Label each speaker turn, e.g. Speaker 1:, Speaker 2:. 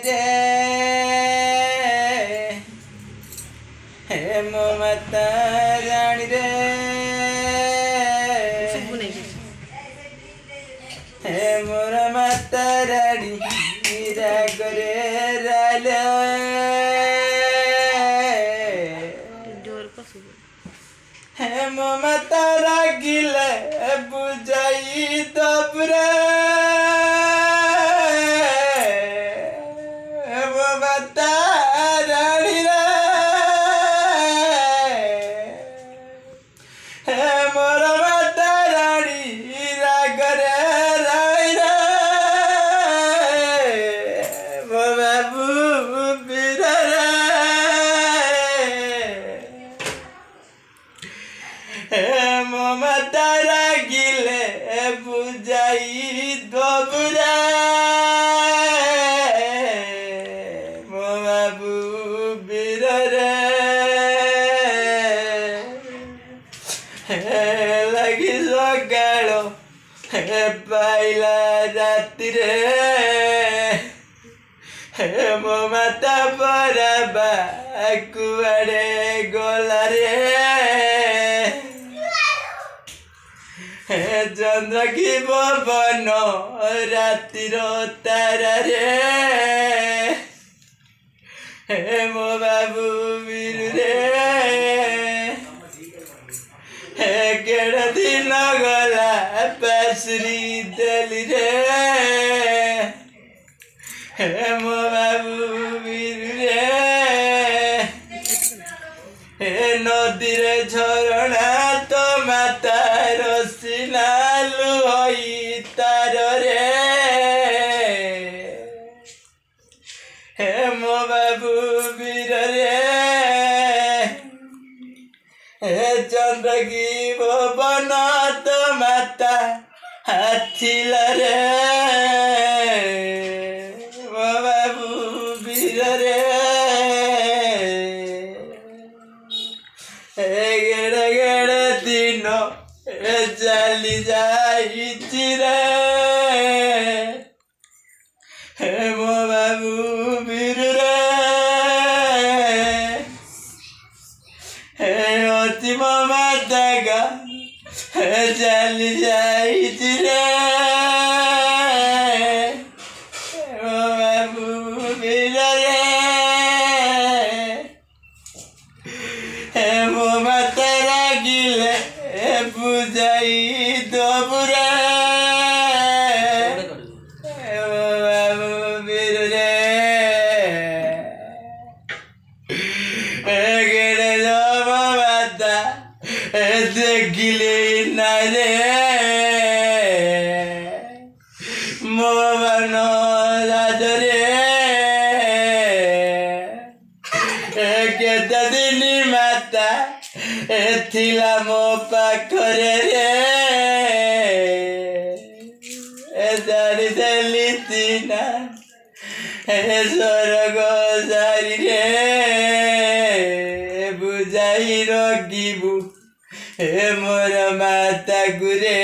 Speaker 1: रे हे मो माता रानी रे हे मोर माता रानी मीरा करे राले हे मो माता रागिले बुझाई दबरे ममता रागिले बुझाई दबुरा मो बाबू बीर रे लगी सकाल पाइला राति रे मो माता पराबा कुआड़े गला रे चंद्र की पवन रातिर तारा रे मो बाबू बीरू रे केड़ दिन गला पासरी देली रे मो बाबू बीरू रे नदी रे झरणा तो मातार सिनालु होई तार रे मो बाबू बीर रे चंद्र की भवन तो माता हाथिल रे मो बाबू बीर रे गेड़े गेड़े दिन चली जाई रे मो बाबू बीर रे अति मो माता का चली जाई रे मो बाबू बीर रे मो माता रागिले बुझाई दबुरा बाबू बीर रे गेड़े जब माता देखिले ना रे मो बन राज रे केते दिन माता थिला मो पाखरे रे जानी देली तीना स्वर्ग सारी रे बुझाई रखिबु मोर माता गुरे।